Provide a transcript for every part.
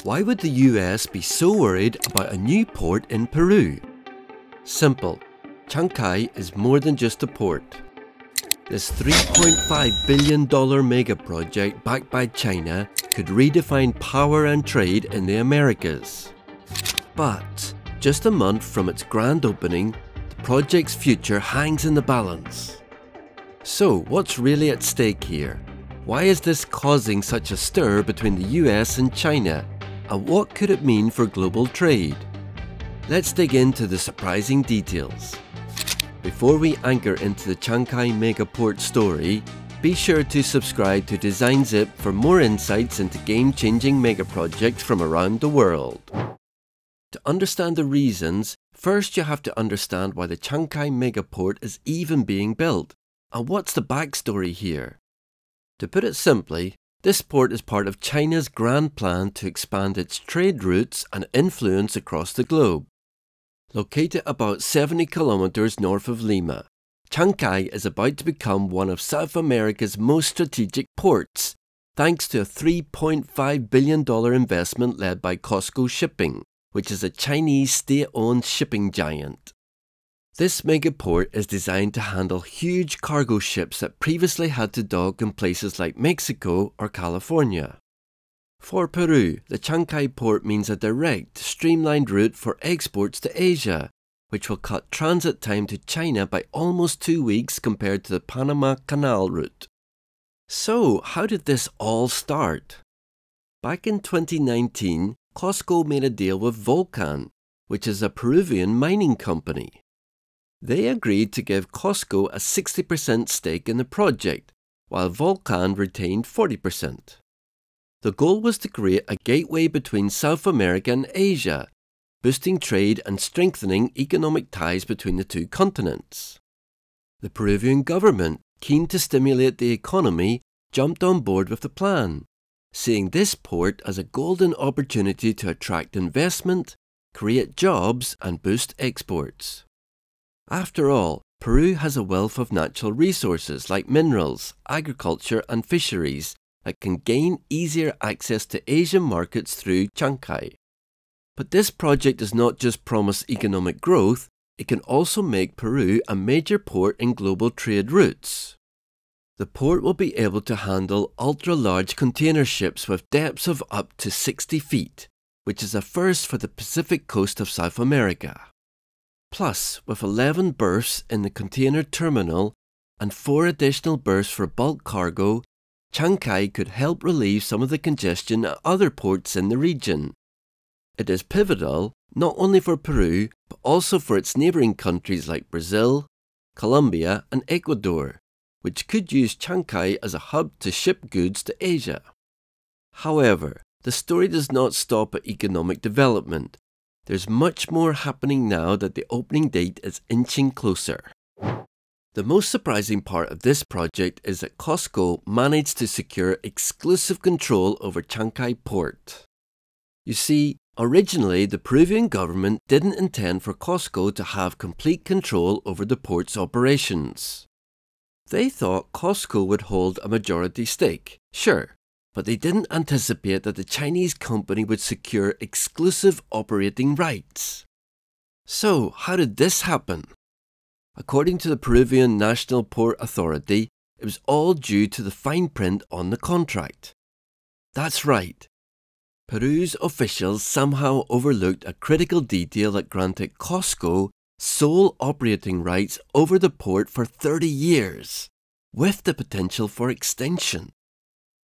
Why would the US be so worried about a new port in Peru? Simple. Chancay is more than just a port. This $3.5 billion mega project backed by China could redefine power and trade in the Americas. But just a month from its grand opening, the project's future hangs in the balance. So what's really at stake here? Why is this causing such a stir between the US and China? And what could it mean for global trade? Let's dig into the surprising details. Before we anchor into the Chancay megaport story, be sure to subscribe to Design Zip for more insights into game-changing megaprojects from around the world. To understand the reasons, first you have to understand why the Chancay megaport is even being built, and what's the backstory here. To put it simply, this port is part of China's grand plan to expand its trade routes and influence across the globe. Located about 70 kilometers north of Lima, Chancay is about to become one of South America's most strategic ports, thanks to a $3.5 billion investment led by COSCO Shipping, which is a Chinese state-owned shipping giant. This megaport is designed to handle huge cargo ships that previously had to dock in places like Mexico or California. For Peru, the Chancay port means a direct, streamlined route for exports to Asia, which will cut transit time to China by almost 2 weeks compared to the Panama Canal route. So, how did this all start? Back in 2019, COSCO made a deal with Volcan, which is a Peruvian mining company. They agreed to give COSCO a 60% stake in the project, while Volcan retained 40%. The goal was to create a gateway between South America and Asia, boosting trade and strengthening economic ties between the two continents. The Peruvian government, keen to stimulate the economy, jumped on board with the plan, seeing this port as a golden opportunity to attract investment, create jobs and boost exports. After all, Peru has a wealth of natural resources like minerals, agriculture and fisheries that can gain easier access to Asian markets through Chancay. But this project does not just promise economic growth, it can also make Peru a major port in global trade routes. The port will be able to handle ultra-large container ships with depths of up to 60 feet, which is a first for the Pacific coast of South America. Plus, with 11 berths in the container terminal and 4 additional berths for bulk cargo, Chancay could help relieve some of the congestion at other ports in the region. It is pivotal not only for Peru, but also for its neighbouring countries like Brazil, Colombia and Ecuador, which could use Chancay as a hub to ship goods to Asia. However, the story does not stop at economic development. There's much more happening now that the opening date is inching closer. The most surprising part of this project is that COSCO managed to secure exclusive control over Chancay port. You see, originally the Peruvian government didn't intend for COSCO to have complete control over the port's operations. They thought COSCO would hold a majority stake, sure, but they didn't anticipate that the Chinese company would secure exclusive operating rights. So, how did this happen? According to the Peruvian National Port Authority, it was all due to the fine print on the contract. That's right. Peru's officials somehow overlooked a critical detail that granted COSCO sole operating rights over the port for 30 years, with the potential for extension.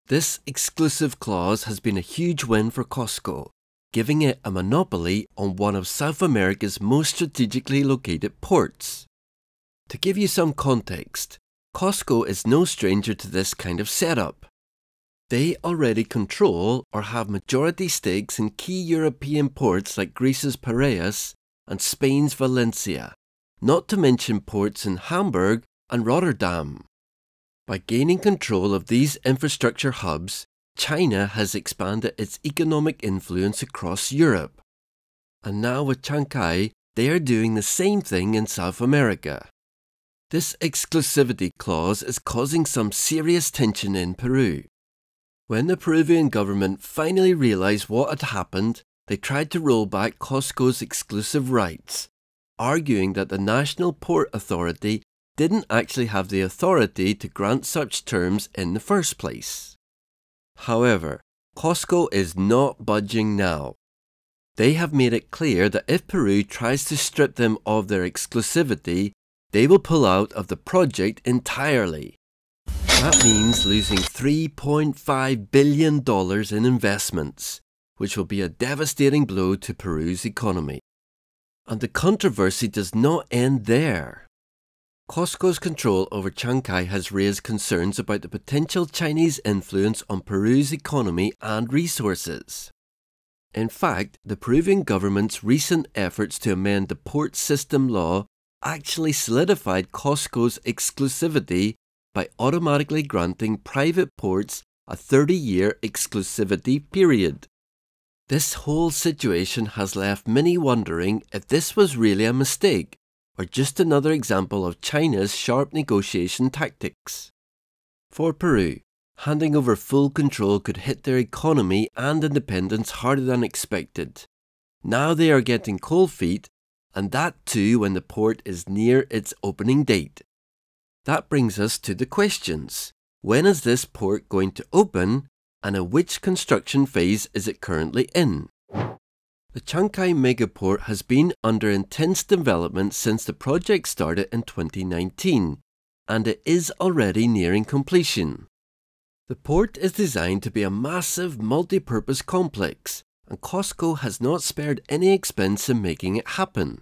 This exclusive clause has been a huge win for COSCO, giving it a monopoly on one of South America's most strategically located ports. To give you some context, COSCO is no stranger to this kind of setup. They already control or have majority stakes in key European ports like Greece's Piraeus and Spain's Valencia, not to mention ports in Hamburg and Rotterdam. By gaining control of these infrastructure hubs, China has expanded its economic influence across Europe. And now with Chancay, they are doing the same thing in South America. This exclusivity clause is causing some serious tension in Peru. When the Peruvian government finally realized what had happened, they tried to roll back Costco's exclusive rights, arguing that the National Port Authority didn't actually have the authority to grant such terms in the first place. However, Costco is not budging now. They have made it clear that if Peru tries to strip them of their exclusivity, they will pull out of the project entirely. That means losing $3.5 billion in investments, which will be a devastating blow to Peru's economy. And the controversy does not end there. Costco's control over Chancay has raised concerns about the potential Chinese influence on Peru's economy and resources. In fact, the Peruvian government's recent efforts to amend the port system law actually solidified Costco's exclusivity by automatically granting private ports a 30-year exclusivity period. This whole situation has left many wondering if this was really a mistake or just another example of China's sharp negotiation tactics. For Peru, handing over full control could hit their economy and independence harder than expected. Now they are getting cold feet, and that too when the port is near its opening date. That brings us to the questions. When is this port going to open, and in which construction phase is it currently in? The Chancay megaport has been under intense development since the project started in 2019, and it is already nearing completion. The port is designed to be a massive multi-purpose complex, and Costco has not spared any expense in making it happen.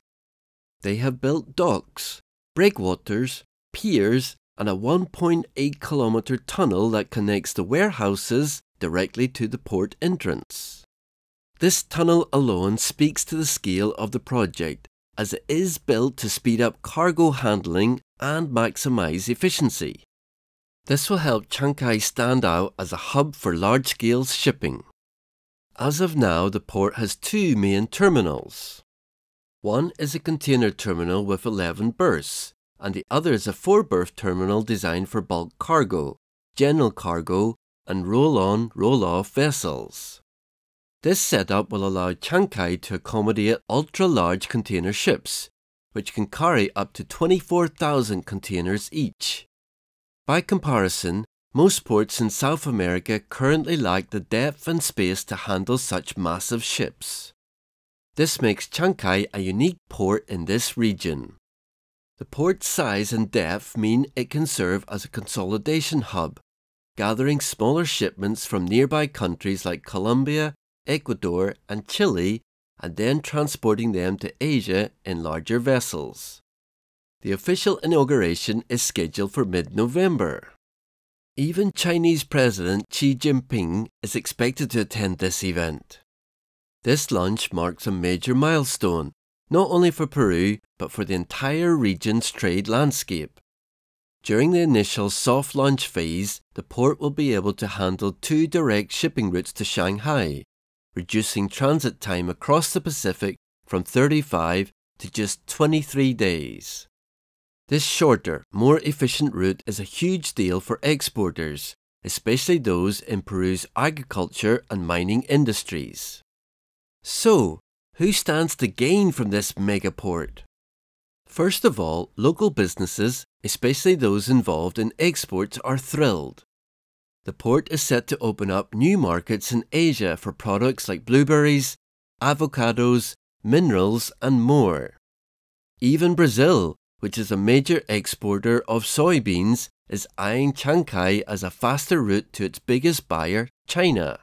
They have built docks, breakwaters, piers, and a 1.8-kilometer tunnel that connects the warehouses directly to the port entrance. This tunnel alone speaks to the scale of the project, as it is built to speed up cargo handling and maximize efficiency. This will help Chancay stand out as a hub for large-scale shipping. As of now, the port has two main terminals. One is a container terminal with 11 berths, and the other is a 4-berth terminal designed for bulk cargo, general cargo, and roll-on, roll-off vessels. This setup will allow Chancay to accommodate ultra-large container ships, which can carry up to 24,000 containers each. By comparison, most ports in South America currently lack the depth and space to handle such massive ships. This makes Chancay a unique port in this region. The port's size and depth mean it can serve as a consolidation hub, gathering smaller shipments from nearby countries like Colombia, Ecuador, and Chile, and then transporting them to Asia in larger vessels. The official inauguration is scheduled for mid-November. Even Chinese President Xi Jinping is expected to attend this event. This launch marks a major milestone, not only for Peru, but for the entire region's trade landscape. During the initial soft launch phase, the port will be able to handle 2 direct shipping routes to Shanghai, reducing transit time across the Pacific from 35 to just 23 days. This shorter, more efficient route is a huge deal for exporters, especially those in Peru's agriculture and mining industries. So, who stands to gain from this megaport? First of all, local businesses, especially those involved in exports, are thrilled. The port is set to open up new markets in Asia for products like blueberries, avocados, minerals, and more. Even Brazil, which is a major exporter of soybeans, is eyeing Chancay as a faster route to its biggest buyer, China.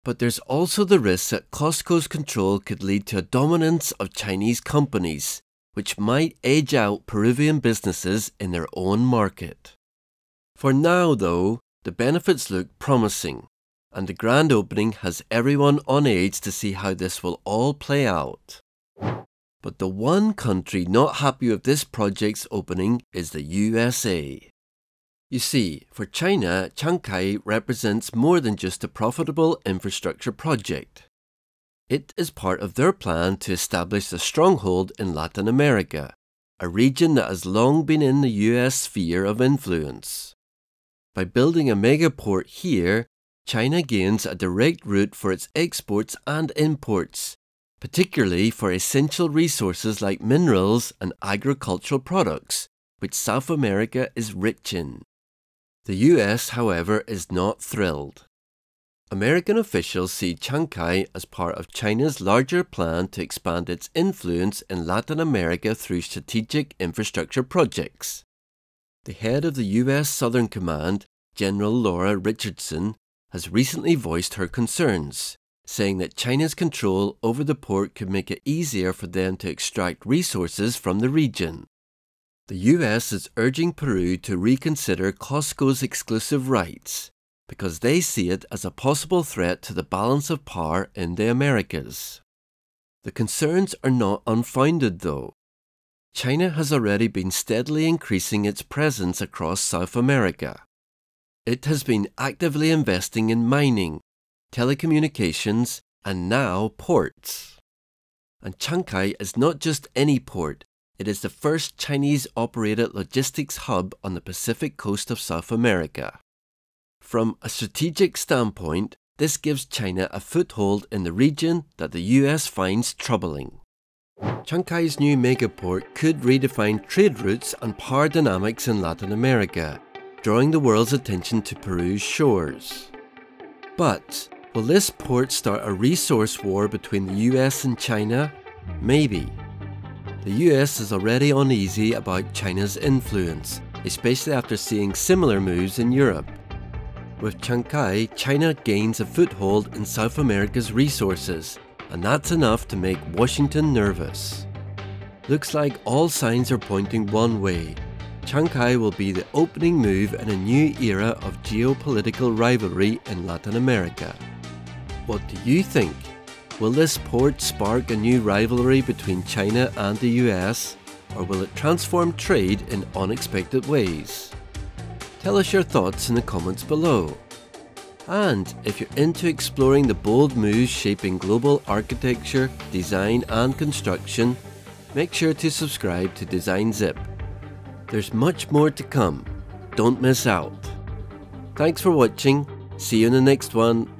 But there's also the risk that Costco's control could lead to a dominance of Chinese companies, which might edge out Peruvian businesses in their own market. For now, though, the benefits look promising, and the grand opening has everyone on edge to see how this will all play out. But the one country not happy with this project's opening is the USA. You see, for China, Chancay represents more than just a profitable infrastructure project. It is part of their plan to establish a stronghold in Latin America, a region that has long been in the US sphere of influence. By building a megaport here, China gains a direct route for its exports and imports, particularly for essential resources like minerals and agricultural products, which South America is rich in. The US, however, is not thrilled. American officials see Chancay as part of China's larger plan to expand its influence in Latin America through strategic infrastructure projects. The head of the US Southern Command, General Laura Richardson, has recently voiced her concerns, saying that China's control over the port could make it easier for them to extract resources from the region. The US is urging Peru to reconsider COSCO's exclusive rights, because they see it as a possible threat to the balance of power in the Americas. The concerns are not unfounded though. China has already been steadily increasing its presence across South America. It has been actively investing in mining, telecommunications, and now ports. And Chancay is not just any port, it is the first Chinese-operated logistics hub on the Pacific coast of South America. From a strategic standpoint, this gives China a foothold in the region that the US finds troubling. Chancay's new megaport could redefine trade routes and power dynamics in Latin America, drawing the world's attention to Peru's shores. But will this port start a resource war between the US and China? Maybe. The US is already uneasy about China's influence, especially after seeing similar moves in Europe. With Chancay, China gains a foothold in South America's resources, and that's enough to make Washington nervous. Looks like all signs are pointing one way. Chancay will be the opening move in a new era of geopolitical rivalry in Latin America. What do you think? Will this port spark a new rivalry between China and the US, or will it transform trade in unexpected ways? Tell us your thoughts in the comments below. And if you're into exploring the bold moves shaping global architecture, design and construction, make sure to subscribe to Design Zip. There's much more to come. Don't miss out. Thanks for watching. See you in the next one.